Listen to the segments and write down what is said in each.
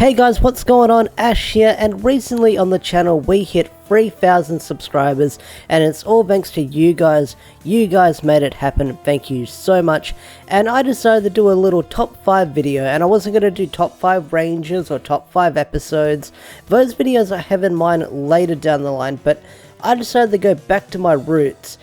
Hey guys, what's going on? Ash here, and recently on the channel we hit 3,000 subscribers, and it's all thanks to you guys. You guys made it happen, thank you so much. And I decided to do a little top 5 video, and I wasn't going to do top 5 ranges or top 5 episodes. Those videos I have in mind later down the line, but I decided to go back to my roots.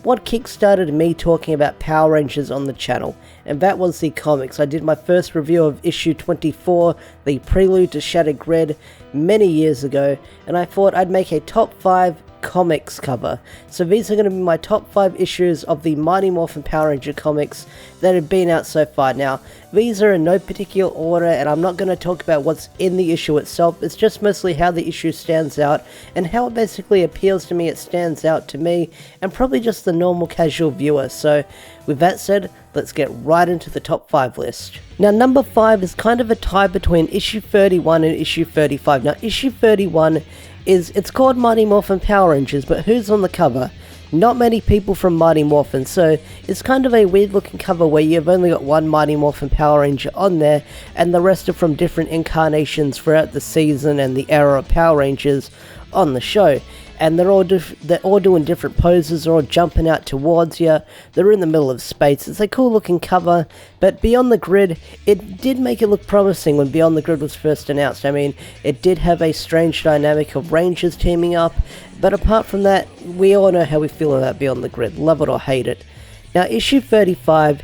What kickstarted me talking about Power Rangers on the channel, and that was the comics. I did my first review of issue 24, the prelude to Shattered Grid, many years ago, and I thought I'd make a top 5 comics cover. So these are going to be my top 5 issues of the Mighty Morphin Power Ranger comics that have been out so far. Now, these are in no particular order, and I'm not going to talk about what's in the issue itself. It's just mostly how the issue stands out, and how it basically appeals to me. It stands out to me, and probably just the normal casual viewer. So, with that said, let's get right into the top 5 list. Now, number 5 is kind of a tie between issue 31 and issue 35. Now, issue 31 it's called Mighty Morphin Power Rangers, but who's on the cover? Not many people from Mighty Morphin, so it's kind of a weird looking cover where you've only got one Mighty Morphin Power Ranger on there, and the rest are from different incarnations throughout the season and the era of Power Rangers on the show. And they're all doing different poses, they're all jumping out towards you, they're in the middle of space. It's a cool looking cover, but Beyond the Grid, it did make it look promising when Beyond the Grid was first announced. I mean, it did have a strange dynamic of Rangers teaming up, but apart from that, we all know how we feel about Beyond the Grid, love it or hate it. Now, issue 35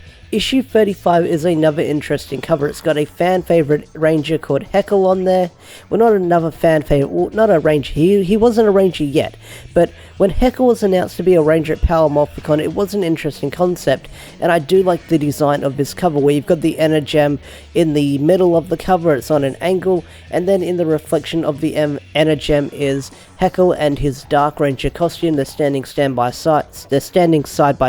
is another interesting cover. It's got a fan favorite ranger called Heckle on there. Well, not another fan favorite, well, not a ranger. He wasn't a ranger yet, but when Heckle was announced to be a ranger at Power Morphicon, it was an interesting concept, and I do like the design of this cover where you've got the Energem in the middle of the cover. It's on an angle, and then in the reflection of the Energem is Heckle and his Dark Ranger costume. They're standing side by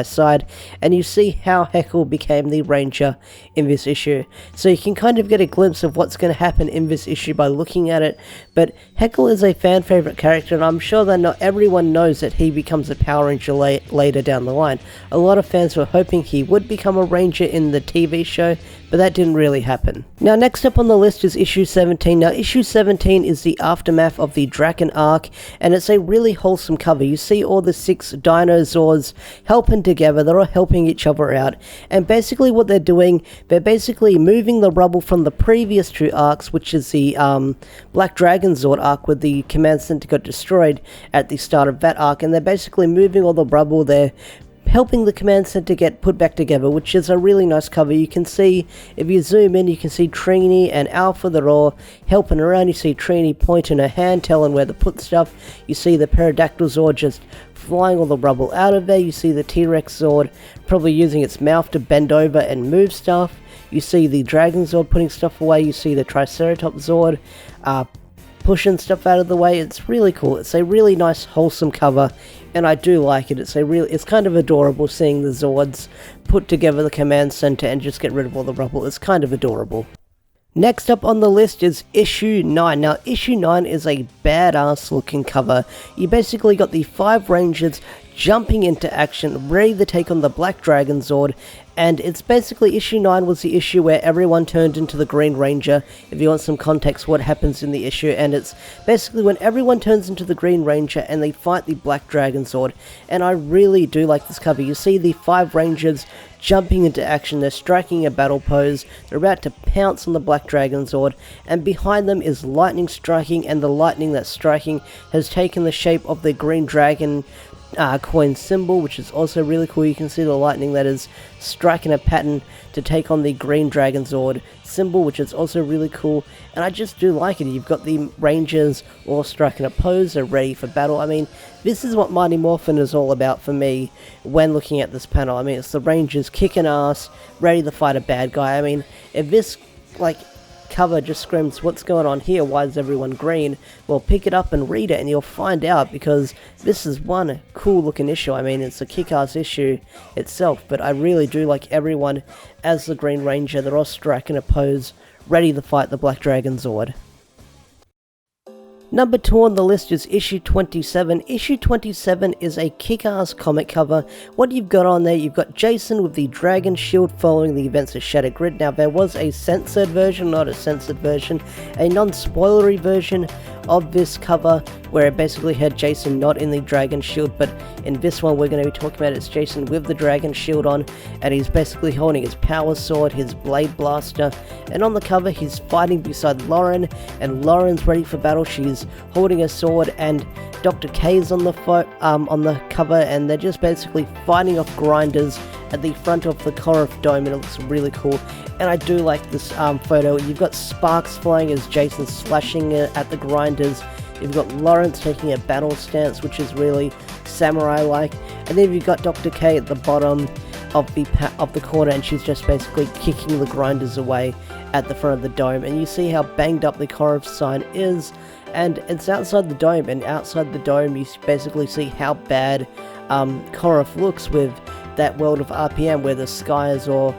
side, and you see how Heckle became the Ranger in this issue. So you can kind of get a glimpse of what's going to happen in this issue by looking at it. But Heckle is a fan favorite character, and I'm sure that not everyone knows that he becomes a Power Ranger later down the line. A lot of fans were hoping he would become a Ranger in the TV show, but that didn't really happen. Now, next up on the list is issue 17. Now, issue 17 is the aftermath of the Draken arc, and it's a really wholesome cover. You see all the 6 dinosaurs helping together. They're all helping each other out, and basically what they're doing, they're basically moving the rubble from the previous 2 arcs, which is the Black Dragon Zord arc, where the command center got destroyed at the start of that arc, and they're basically moving all the rubble there, helping the command center get put back together, which is a really nice cover. You can see, if you zoom in, you can see Trini and Alpha, they're all helping around. You see Trini pointing her hand, telling where to put stuff. You see the Pterodactyl Zord just flying all the rubble out of there. You see the T-Rex Zord probably using its mouth to bend over and move stuff. You see the Dragon Zord putting stuff away. You see the Triceratops Zord pushing stuff out of the way. It's really cool. It's a really nice wholesome cover, and I do like it. It's kind of adorable seeing the Zords put together the command center and just get rid of all the rubble. It's kind of adorable. Next up on the list is issue 9. Now, issue 9 is a badass looking cover. You basically got the 5 Rangers jumping into action, ready to take on the Black Dragon Zord, and it's basically, issue 9 was the issue where everyone turned into the Green Ranger. If you want some context what happens in the issue, and it's basically when everyone turns into the Green Ranger and they fight the Black Dragon Zord, and I really do like this cover. You see the 5 Rangers jumping into action, they're striking a battle pose, they're about to pounce on the Black Dragon Zord, and behind them is lightning striking, and the lightning that's striking has taken the shape of the Green Dragon coin symbol, which is also really cool. You can see the lightning that is striking a pattern to take on the Green Dragon Zord symbol, which is also really cool, and I just do like it. You've got the Rangers all striking a pose, they're ready for battle. I mean, this is what Mighty Morphin is all about for me when looking at this panel. I mean, it's the Rangers kicking ass, ready to fight a bad guy. I mean, if this, cover just screams, what's going on here, why is everyone green? Well, pick it up and read it and you'll find out, because this is one cool looking issue. I mean, it's a kick-ass issue itself, but I really do like everyone as the Green Ranger. They're all striking a pose, ready to fight the Black Dragon Zord. Number 2 on the list is issue 27. Issue 27 is a kick-ass comic cover. What you've got on there, you've got Jason with the dragon shield following the events of Shattered Grid. Now, there was a censored version, not a censored version, a non-spoilery version of this cover where it basically had Jason not in the dragon shield, but in this one we're going to be talking about it's Jason with the dragon shield on, and he's basically holding his power sword, his blade blaster, and on the cover he's fighting beside Lauren, and Lauren's ready for battle. She's holding a sword, and Dr. K's on the cover, and they're just basically fighting off grinders at the front of the Korath Dome, and it looks really cool. And I do like this photo. You've got sparks flying as Jason's slashing at the grinders. You've got Lawrence taking a battle stance, which is really samurai-like. And then you've got Dr. K at the bottom of the corner, and she's just basically kicking the grinders away at the front of the dome. And you see how banged up the Korath sign is. And it's outside the dome, and outside the dome you basically see how bad Korath looks with that world of RPM where the sky is all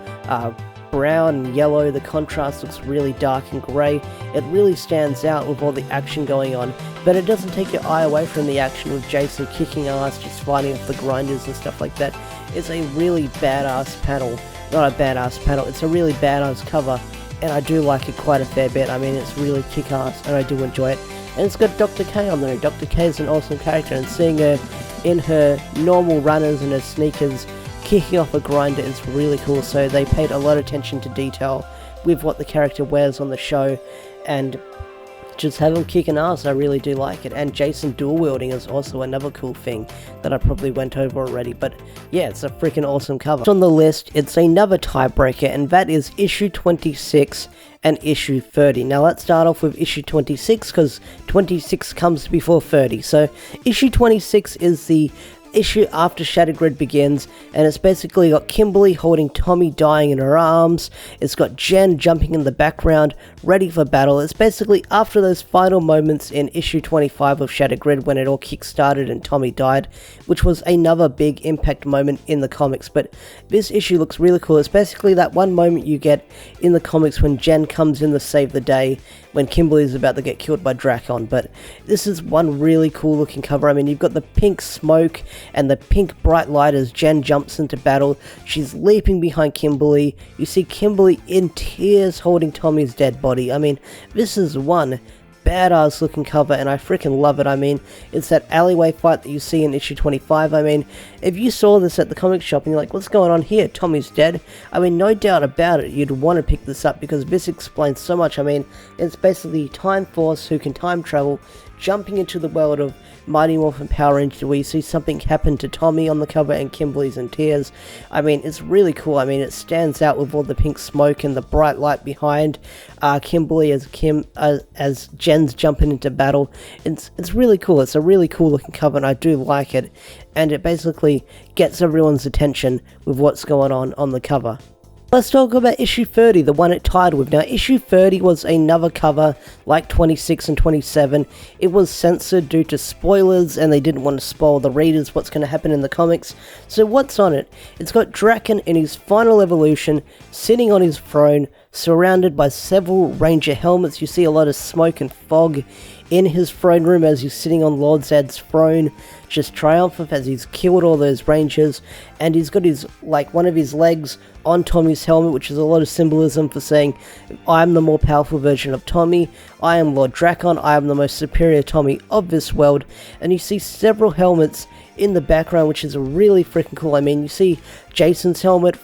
brown and yellow, the contrast looks really dark and grey. It really stands out with all the action going on, but it doesn't take your eye away from the action with Jason kicking ass, just fighting off the grinders and stuff like that. It's a really badass panel. Not a badass panel, it's a really badass cover, and I do like it quite a fair bit. I mean, it's really kick-ass, and I do enjoy it. And it's got Dr. K on there. Dr. K is an awesome character, and seeing her in her normal runners and her sneakers kicking off a grinder is really cool. So they paid a lot of attention to detail with what the character wears on the show, and just have him kicking ass. I really do like it. And Jason dual wielding is also another cool thing that I probably went over already, but yeah, it's a freaking awesome cover. On the list, it's another tiebreaker, and that is issue 26 and issue 30. Now let's start off with issue 26, because 26 comes before 30. So issue 26 is the issue after Shattered Grid begins, and it's basically got Kimberly holding Tommy dying in her arms. It's got Jen jumping in the background, ready for battle. It's basically after those final moments in issue 25 of Shattered Grid when it all kick-started and Tommy died, which was another big impact moment in the comics. But this issue looks really cool. It's basically that one moment you get in the comics when Jen comes in to save the day when Kimberly's about to get killed by Drakon. But this is one really cool looking cover. I mean, you've got the pink smoke and the pink bright light as Jen jumps into battle. She's leaping behind Kimberly. You see Kimberly in tears holding Tommy's dead body. I mean, this is one badass looking cover, and I freaking love it. I mean, it's that alleyway fight that you see in issue 25. I mean, if you saw this at the comic shop and you're like, what's going on here? Tommy's dead. I mean, no doubt about it, you'd want to pick this up because this explains so much. I mean, it's basically Time Force who can time travel, jumping into the world of Mighty Morphin Power Ranger, where you see something happen to Tommy on the cover and Kimberly's in tears. I mean, it's really cool. I mean, it stands out with all the pink smoke and the bright light behind Kimberly as Jen's jumping into battle. It's really cool. It's a really cool looking cover, and I do like it. And it basically gets everyone's attention with what's going on the cover. Let's talk about issue 30, the one it tied with. Now, issue 30 was another cover like 26 and 27. It was censored due to spoilers, and they didn't want to spoil the readers what's going to happen in the comics. So what's on it? It's got Drakon in his final evolution, sitting on his throne, surrounded by several Ranger helmets. You see a lot of smoke and fog in his throne room as he's sitting on Lord Zed's throne, just triumphant as he's killed all those Rangers, and he's got his, like, one of his legs on Tommy's helmet, which is a lot of symbolism for saying, I'm the more powerful version of Tommy, I am Lord Drakon, I am the most superior Tommy of this world. And you see several helmets in the background, which is really freaking cool. I mean, you see Jason's helmet,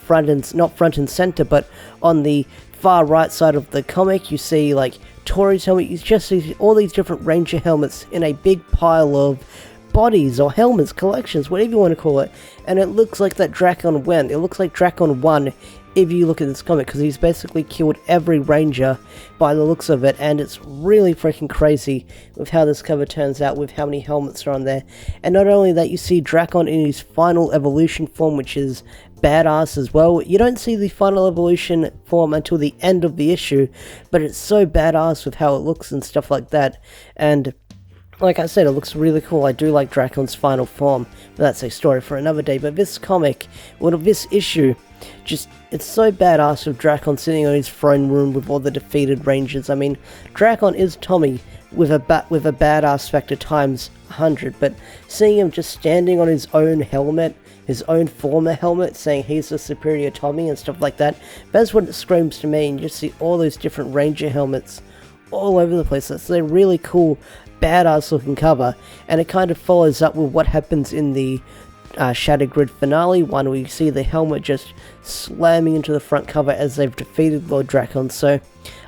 not front and center, but on the far right side of the comic, you see, like, Tori's helmet. You just see all these different Ranger helmets in a big pile of bodies or helmets, collections, whatever you want to call it, and it looks like that Drakon went. It looks like Drakon won if you look at this comic, because he's basically killed every Ranger by the looks of it, and it's really freaking crazy with how this cover turns out, with how many helmets are on there. And not only that, you see Drakon in his final evolution form, which is badass as well. You don't see the final evolution form until the end of the issue, but it's so badass with how it looks and stuff like that. And like I said, it looks really cool. I do like Drakon's final form, but that's a story for another day. But this comic, well, this issue, just, it's so badass with Drakon sitting on his throne room with all the defeated Rangers. I mean, Drakon is Tommy, with a badass factor times 100. But seeing him just standing on his own helmet, his own former helmet, saying he's the superior Tommy and stuff like that, that's what it screams to me. And you just see all those different Ranger helmets all over the place. That's a really cool, badass looking cover, and it kind of follows up with what happens in the Shattered Grid finale one, where you see the helmet just slamming into the front cover as they've defeated Lord Drakon. So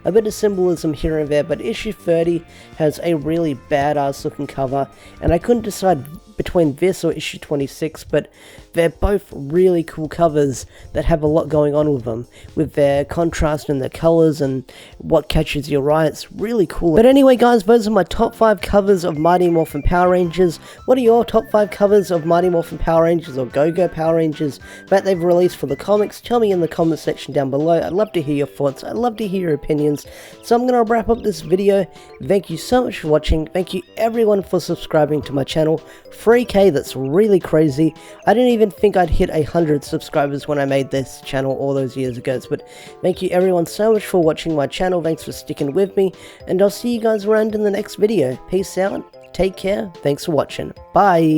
a bit of symbolism here and there, but issue 30 has a really badass looking cover, and I couldn't decide between this or issue 26, but they're both really cool covers that have a lot going on with them, with their contrast and their colors and what catches your eye. It's really cool. But anyway guys, those are my top 5 covers of Mighty Morphin Power Rangers. What are your top 5 covers of Mighty Morphin Power Rangers or Go-Go Power Rangers that they've released for the comics? Tell me in the comment section down below. I'd love to hear your thoughts. I'd love to hear your opinions. So I'm going to wrap up this video. Thank you so much for watching. Thank you everyone for subscribing to my channel. 3K, that's really crazy. I didn't even think I'd hit 100 subscribers when I made this channel all those years ago. But thank you everyone so much for watching my channel. Thanks for sticking with me, and I'll see you guys around in the next video. Peace out, take care, thanks for watching, bye.